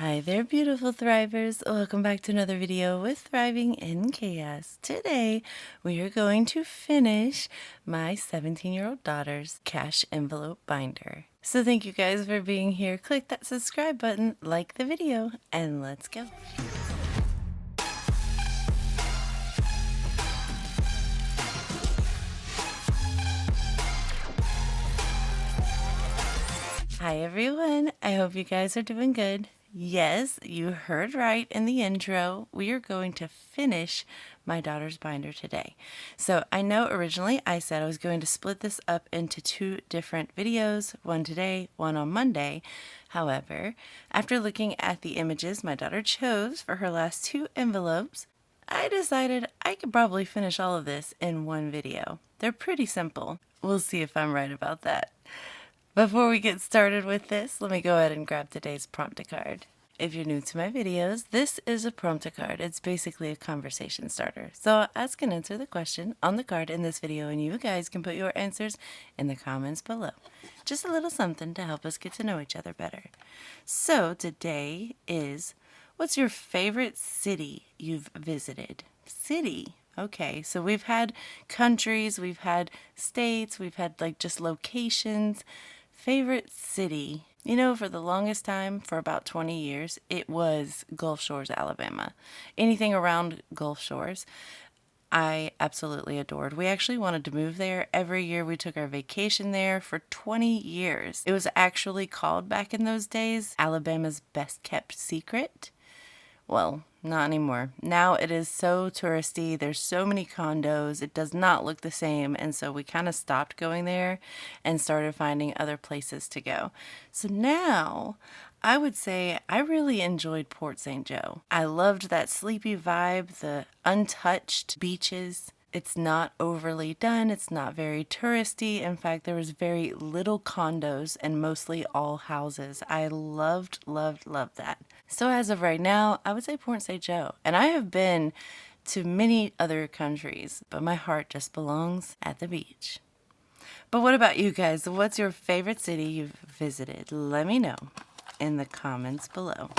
Hi there, beautiful Thrivers. Welcome back to another video with Thriving in Chaos. Today, we are going to finish my 17-year-old daughter's cash envelope binder. So thank you guys for being here. Click that subscribe button, like the video, and let's go. Hi everyone, I hope you guys are doing good. Yes, you heard right in the intro. We are going to finish my daughter's binder today. So I know originally I said I was going to split this up into two different videos, one today, one on Monday. However, after looking at the images my daughter chose for her last two envelopes, I decided I could probably finish all of this in one video. They're pretty simple. We'll see if I'm right about that. Before we get started with this, let me go ahead and grab today's prompt card. If you're new to my videos, this is a prompt card. It's basically a conversation starter. So I'll ask and answer the question on the card in this video, and you guys can put your answers in the comments below. Just a little something to help us get to know each other better. So today is, what's your favorite city you've visited? City. Okay, so we've had countries, we've had states, we've had like just locations. Favorite city? You know, for the longest time, for about 20 years, it was Gulf Shores, Alabama. Anything around Gulf Shores, I absolutely adored. We actually wanted to move there. Every year we took our vacation there for 20 years. It was actually called back in those days Alabama's best kept secret. Well, not anymore. Now it is so touristy. There's so many condos. It does not look the same. And so we kind of stopped going there and started finding other places to go. So now I would say I really enjoyed Port St. Joe. I loved that sleepy vibe, the untouched beaches. It's not overly done. It's not very touristy. In fact, there was very little condos and mostly all houses. I loved that. So as of right now, I would say Port St. Joe. And I have been to many other countries, but my heart just belongs at the beach. But what about you guys? What's your favorite city you've visited? Let me know in the comments below.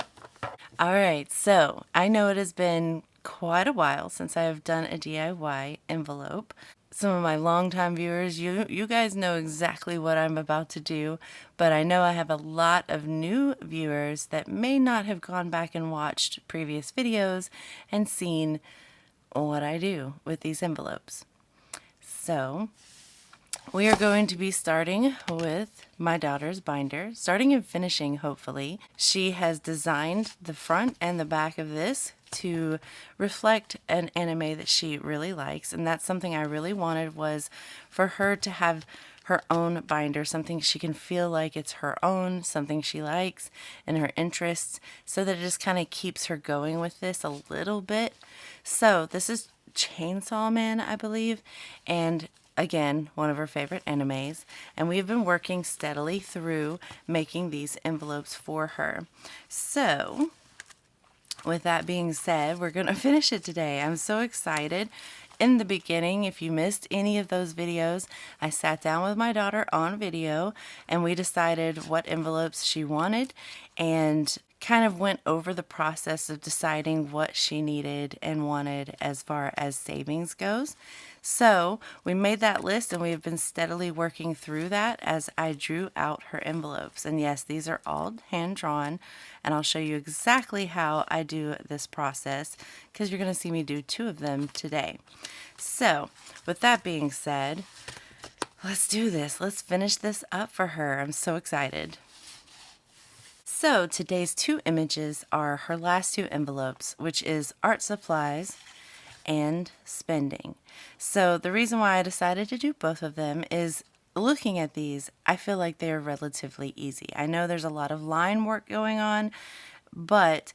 All right, so I know it has been quite a while since I have done a DIY envelope. Some of my longtime viewers, you guys know exactly what I'm about to do, but I know I have a lot of new viewers that may not have gone back and watched previous videos and seen what I do with these envelopes. So we are going to be starting with my daughter's binder, starting and finishing hopefully. She has designed the front and the back of this to reflect an anime that she really likes, and that's something I really wanted, was for her to have her own binder, something she can feel like it's her own, something she likes and her interests, so that it just kind of keeps her going with this a little bit. So this is Chainsaw Man, I believe, and again, one of her favorite animes, and we've been working steadily through making these envelopes for her. So with that being said, we're going to finish it today. I'm so excited. In the beginning, if you missed any of those videos, I sat down with my daughter on video and we decided what envelopes she wanted and kind of went over the process of deciding what she needed and wanted as far as savings goes. So we made that list and we have been steadily working through that as I drew out her envelopes. And yes, these are all hand drawn, and I'll show you exactly how I do this process because you're going to see me do two of them today. So with that being said, let's do this. Let's finish this up for her. I'm so excited. So today's two images are her last two envelopes, which is art supplies and spending. So the reason why I decided to do both of them is, looking at these, I feel like they are relatively easy. I know there's a lot of line work going on, but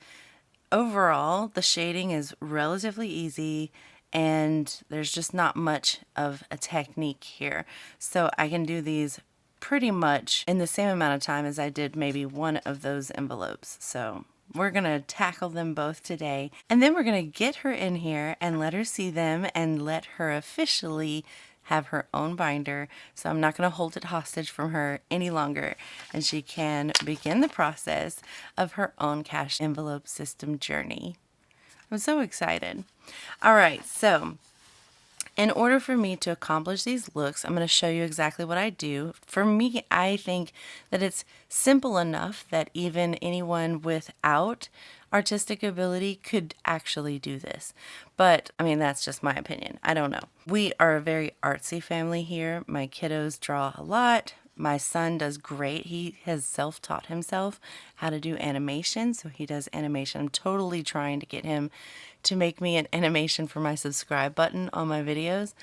overall the shading is relatively easy and there's just not much of a technique here. So I can do these pretty much in the same amount of time as I did maybe one of those envelopes. So we're going to tackle them both today, and then we're going to get her in here and let her see them and let her officially have her own binder, so I'm not going to hold it hostage from her any longer, and she can begin the process of her own cash envelope system journey. I'm so excited. All right, so in order for me to accomplish these looks, I'm going to show you exactly what I do. For me, I think that it's simple enough that even anyone without artistic ability could actually do this. But I mean, that's just my opinion. I don't know. We are a very artsy family here. My kiddos draw a lot. My son does great. He has self-taught himself how to do animation, so he does animation. I'm totally trying to get him to make me an animation for my subscribe button on my videos,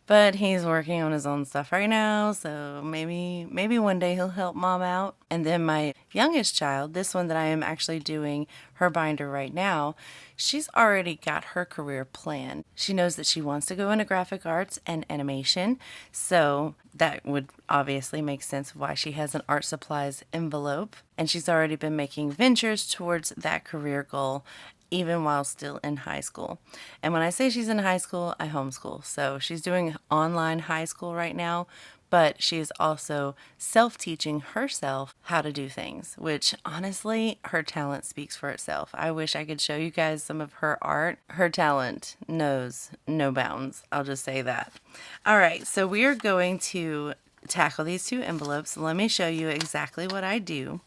but he's working on his own stuff right now, so maybe one day he'll help mom out. And then my youngest child, this one that I am actually doing her binder right now, she's already got her career planned. She knows that she wants to go into graphic arts and animation, so that would obviously make sense why she has an art supplies envelope, and she's already been making ventures towards that career goal even while still in high school. And when I say she's in high school, I homeschool. So she's doing online high school right now, but she is also self-teaching herself how to do things, which honestly, her talent speaks for itself. I wish I could show you guys some of her art. Her talent knows no bounds. I'll just say that. All right, so we are going to tackle these two envelopes. Let me show you exactly what I do.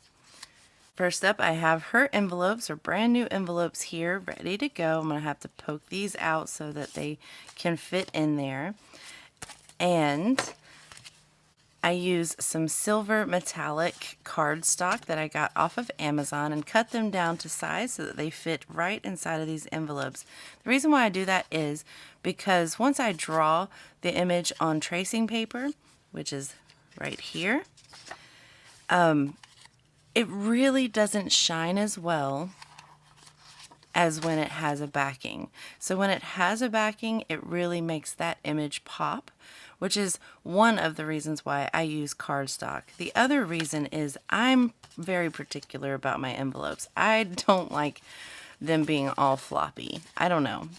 First up, I have her envelopes, her brand new envelopes here, ready to go. I'm going to have to poke these out so that they can fit in there. And I use some silver metallic cardstock that I got off of Amazon and cut them down to size so that they fit right inside of these envelopes. The reason why I do that is because once I draw the image on tracing paper, which is right here, it really doesn't shine as well as when it has a backing. So when it has a backing, it really makes that image pop, which is one of the reasons why I use cardstock. The other reason is I'm very particular about my envelopes. I don't like them being all floppy. I don't know.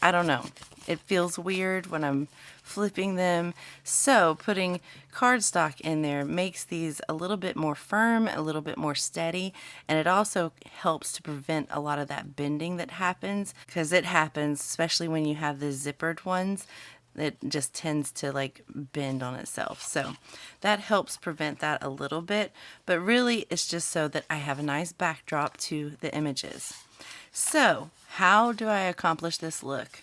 I don't know. It feels weird when I'm flipping them. So putting cardstock in there makes these a little bit more firm, a little bit more steady, and it also helps to prevent a lot of that bending that happens, because it happens, especially when you have the zippered ones. It just tends to like bend on itself. So that helps prevent that a little bit, but really it's just so that I have a nice backdrop to the images. So how do I accomplish this look?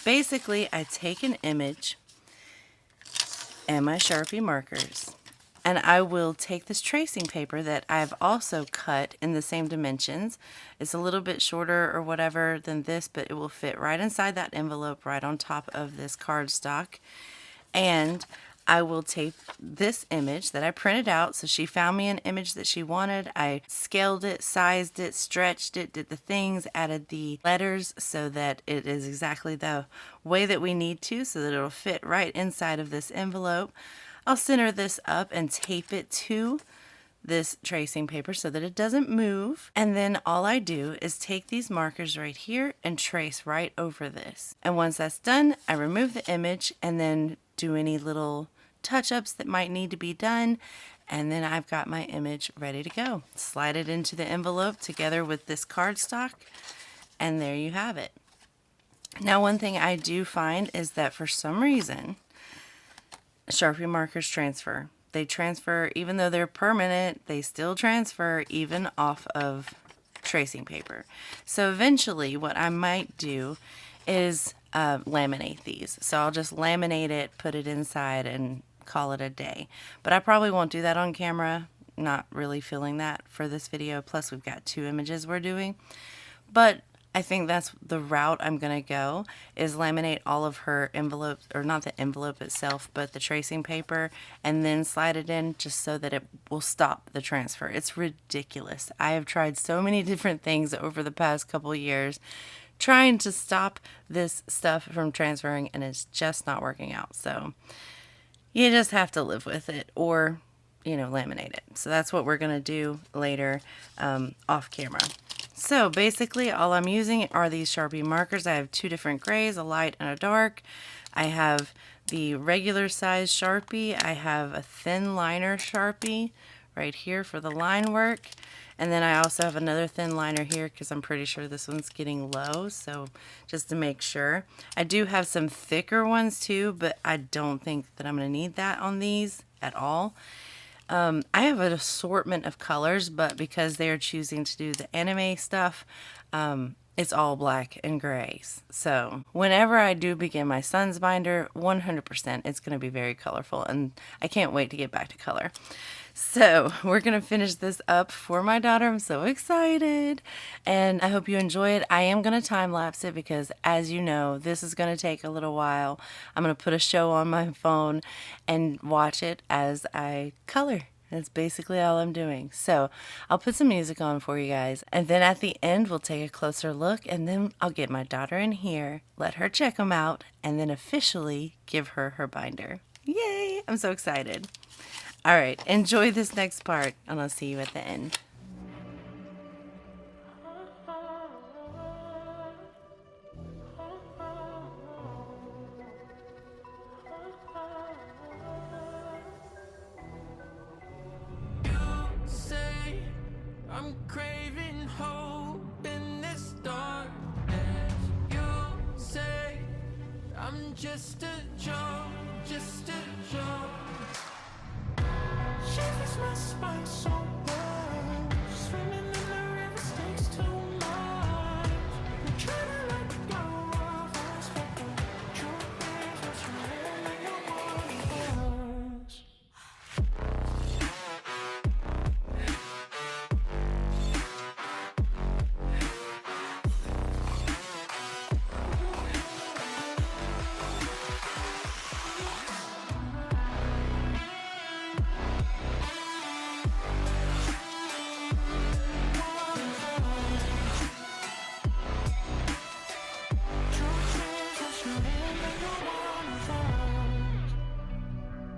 Basically, I take an image and my Sharpie markers, and I will take this tracing paper that I've also cut in the same dimensions. It's a little bit shorter or whatever than this, but it will fit right inside that envelope, right on top of this cardstock. And I will tape this image that I printed out. So she found me an image that she wanted. I scaled it, sized it, stretched it, did the things, added the letters so that it is exactly the way that we need to, so that it'll fit right inside of this envelope. I'll center this up and tape it to this tracing paper so that it doesn't move. And then all I do is take these markers right here and trace right over this. And once that's done, I remove the image and then do any little touch-ups that might need to be done, and then I've got my image ready to go. Slide it into the envelope together with this cardstock, and there you have it. Now, one thing I do find is that for some reason Sharpie markers transfer. They transfer, even though they're permanent, they still transfer even off of tracing paper. So eventually what I might do is laminate these. So I'll just laminate it, put it inside, and call it a day. But I probably won't do that on camera. Not really feeling that for this video. Plus we've got 2 images we're doing. But I think that's the route I'm going to go, is laminate all of her envelopes, or not the envelope itself, but the tracing paper, and then slide it in just so that it will stop the transfer. It's ridiculous. I have tried so many different things over the past couple years trying to stop this stuff from transferring, and it's just not working out. So you just have to live with it, or, you know, laminate it. So that's what we're going to do later off camera. So basically all I'm using are these Sharpie markers. I have 2 different grays, a light and a dark. I have the regular size Sharpie. I have a thin liner Sharpie right here for the line work. And then I also have another thin liner here because I'm pretty sure this one's getting low. So just to make sure. I do have some thicker ones too, but I don't think that I'm going to need that on these at all. I have an assortment of colors, but because they are choosing to do the anime stuff, it's all black and grays. So whenever I do begin my son's binder, 100% it's going to be very colorful, and I can't wait to get back to color. So we're going to finish this up for my daughter. I'm so excited, and I hope you enjoy it. I am going to time lapse it because, as you know, this is going to take a little while. I'm going to put a show on my phone and watch it as I color. That's basically all I'm doing. So I'll put some music on for you guys. And then at the end, we'll take a closer look. And then I'll get my daughter in here, let her check them out, and then officially give her her binder. Yay! I'm so excited. All right, enjoy this next part, and I'll see you at the end. I'm craving hope in this darkness. You say I'm just a joke, just a joke. Shivers my spine so low. Swimming in the river takes too much. I'm trying to let go of us, but the truth is what's real and you want us.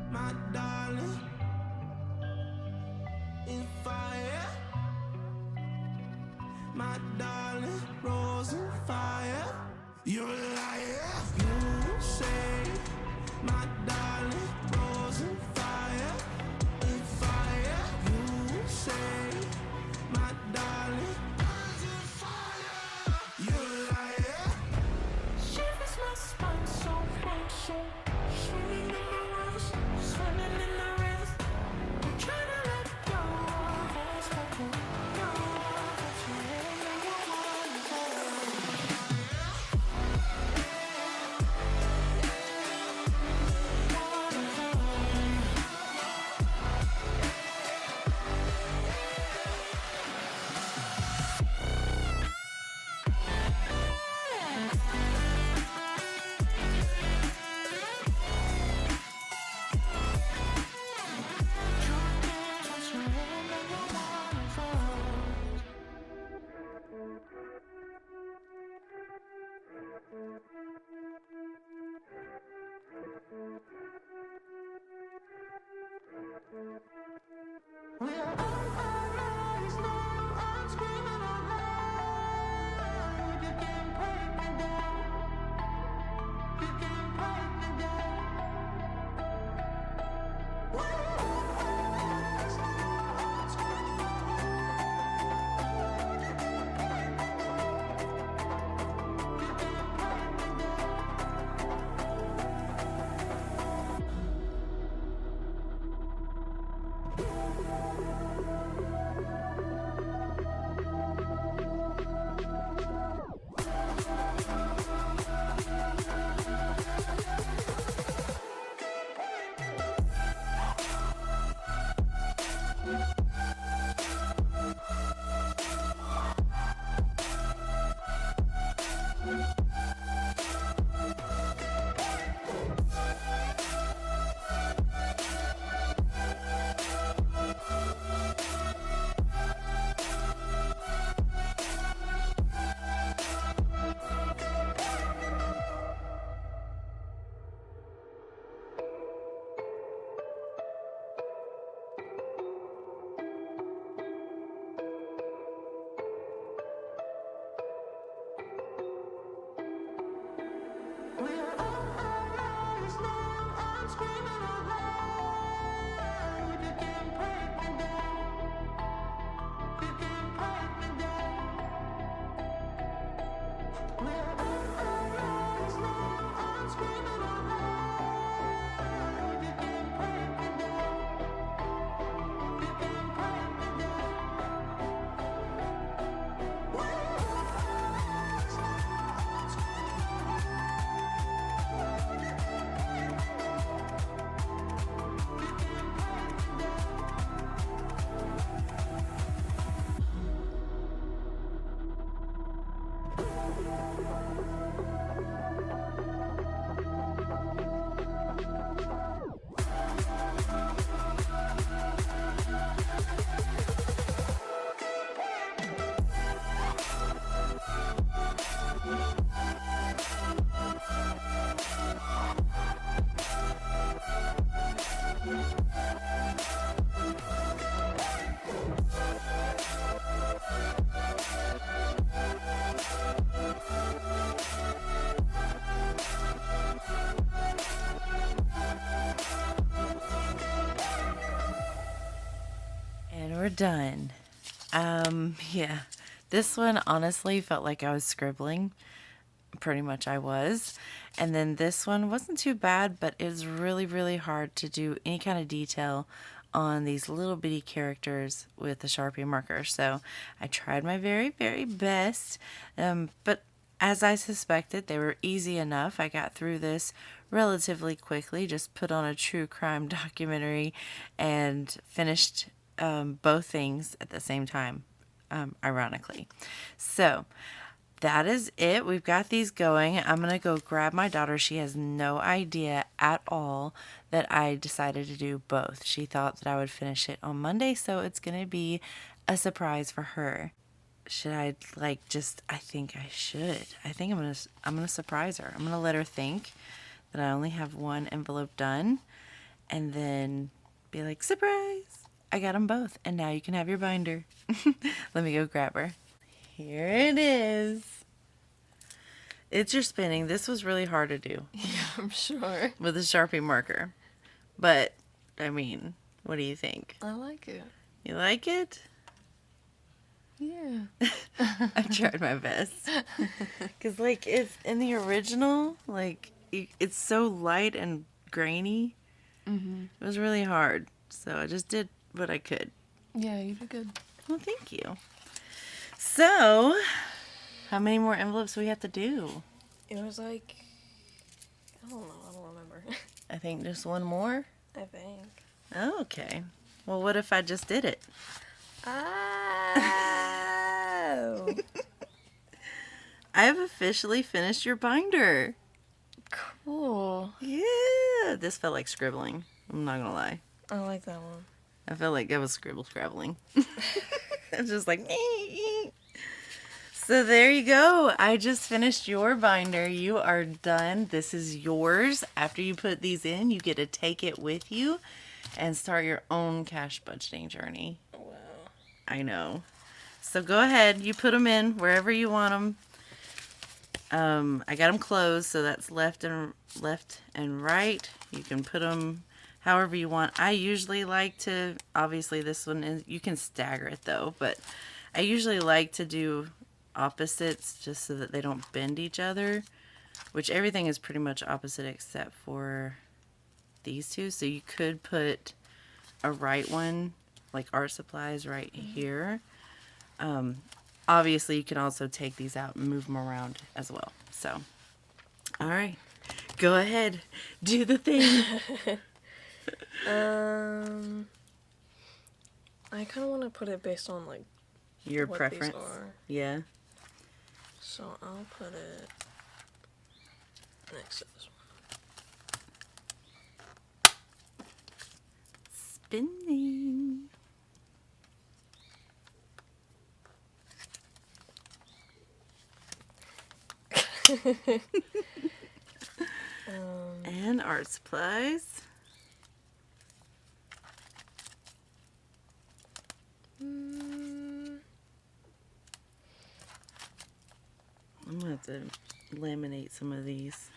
My darling, in fire. My darling, rose in fire. You're a liar. You say, my darling, rose in fire. In fire. You say, my darling, rose in fire. You're a liar. Shivers my spine so cold, so swimming in the rivers, swimming in the rivers. I'm trying to let go of us, but you know that you really want we're on our rise now. I'm screaming out loud. You can't break me down. You can't break me down. We're on our rise now. I'm screaming out loud. You can't break me down. You can't break me down. done. Yeah. This one honestly felt like I was scribbling. Pretty much I was. And then this one wasn't too bad, but it was really, really hard to do any kind of detail on these little bitty characters with the Sharpie marker. So I tried my very, very best. But as I suspected, they were easy enough. I got through this relatively quickly, just put on a true crime documentary and finished both things at the same time, ironically. So that is it. We've got these going. I'm going to go grab my daughter. She has no idea at all that I decided to do both. She thought that I would finish it on Monday, so it's going to be a surprise for her. Should I I think I should. I think I'm going to surprise her. I'm going to let her think that I only have one envelope done and then be like, "Surprise! I got them both, and now you can have your binder." Let me go grab her. Here it is. It's your spinning. This was really hard to do. Yeah, I'm sure. With a Sharpie marker. But, I mean, what do you think? I like it. You like it? Yeah. I tried my best. Because, it's in the original, it's so light and grainy. Mm-hmm. It was really hard. So I just did what I could. Yeah, you did good. Well, thank you. So, how many more envelopes do we have to do? It was I don't know, I don't remember. I think just one more. I think. Oh, okay. Well, what if I just did it? Oh. I have officially finished your binder. Cool. Yeah. This felt like scribbling. I'm not going to lie. I like that one. I felt like I was scrabbling. I was just like, So there you go. I just finished your binder. You are done. This is yours. After you put these in, you get to take it with you and start your own cash budgeting journey. Wow. I know. So go ahead. You put them in wherever you want them. I got them closed, so that's left and right. You can put them however you want. I usually like to, obviously this one is, you can stagger it though, but I usually like to do opposites just so that they don't bend each other, which everything is pretty much opposite except for these two. So you could put a right one, like art supplies right here. Obviously you can also take these out and move them around as well. So, all right, go ahead, do the thing. I kind of want to put it based on Your what preference. these are. Yeah. So I'll put it next to this one. Spinning. And art supplies. I'm going to have to laminate some of these.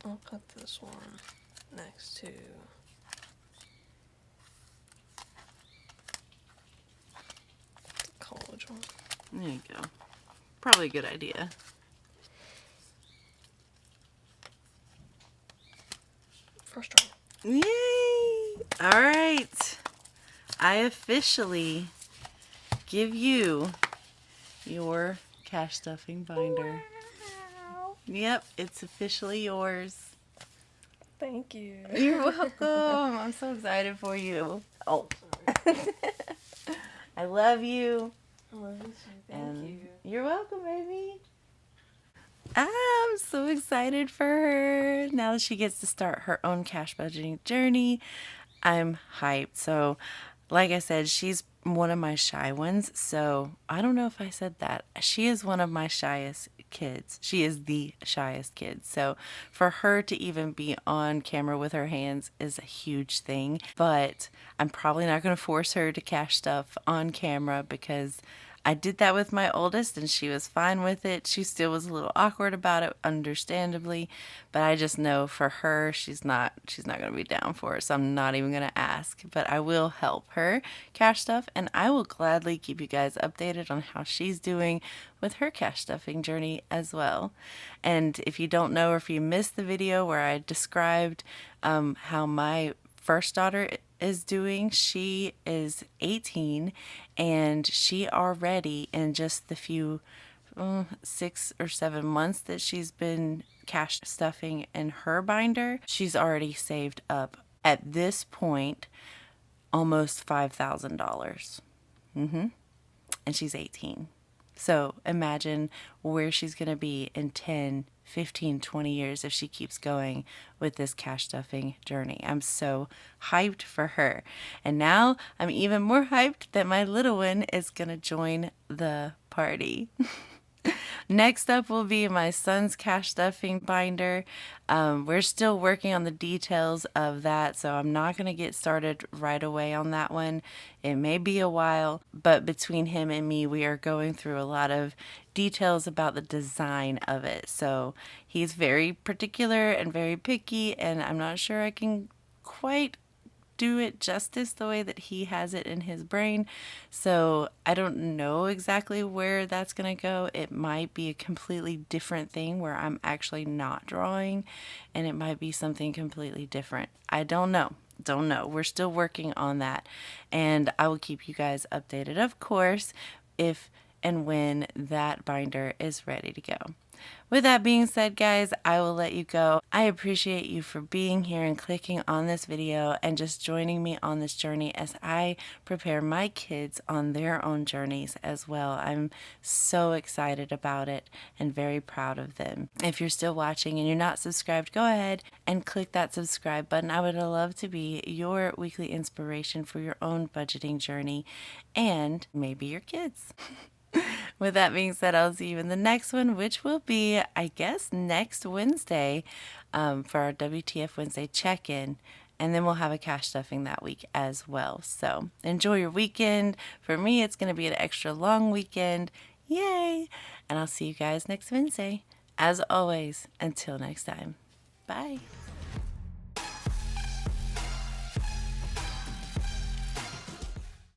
I'll put this one next to the college one. There you go. Probably a good idea. First try. Yay! All right. I officially give you your cash stuffing binder. Wow. Yep, it's officially yours. Thank you. You're welcome. I'm so excited for you. Oh. I love you. Thank you. You're welcome, baby. I'm so excited for her. Now that she gets to start her own cash budgeting journey, I'm hyped. So, like I said, she's one of my shy ones. So, I don't know if I said that. She is one of my shyest kids. She is the shyest kid. So, for her to even be on camera with her hands is a huge thing. But I'm probably not going to force her to cash stuff on camera because I did that with my oldest and she was fine with it. She still was a little awkward about it, understandably, but I just know for her she's not going to be down for it. So I'm not even going to ask, but I will help her cash stuff and I will gladly keep you guys updated on how she's doing with her cash stuffing journey as well. And if you don't know or if you missed the video where I described how my first daughter is doing, she is 18 and she already, in just the few 6 or 7 months that she's been cash stuffing in her binder, she's already saved up at this point almost $5,000. And she's 18. So imagine where she's going to be in 10, 15, 20 years if she keeps going with this cash stuffing journey. I'm so hyped for her. And now I'm even more hyped that my little one is going to join the party. Next up will be my son's cash stuffing binder. We're still working on the details of that, so I'm not going to get started right away on that one. It may be a while, but between him and me, we are going through a lot of details about the design of it. So he's very particular and very picky, and I'm not sure I can quite do it justice the way that he has it in his brain. So I don't know exactly where that's going to go. It might be a completely different thing where I'm actually not drawing, and it might be something completely different. I don't know. Don't know. We're still working on that, and I will keep you guys updated, of course, if and when that binder is ready to go. With that being said, guys, I will let you go. I appreciate you for being here and clicking on this video and just joining me on this journey as I prepare my kids on their own journeys as well. I'm so excited about it and very proud of them. If you're still watching and you're not subscribed, go ahead and click that subscribe button. I would love to be your weekly inspiration for your own budgeting journey and maybe your kids. With that being said, I'll see you in the next one, which will be, I guess, next Wednesday for our WTF Wednesday check-in. And then we'll have a cash stuffing that week as well. So enjoy your weekend. For me, it's going to be an extra long weekend. Yay! And I'll see you guys next Wednesday. As always, until next time. Bye.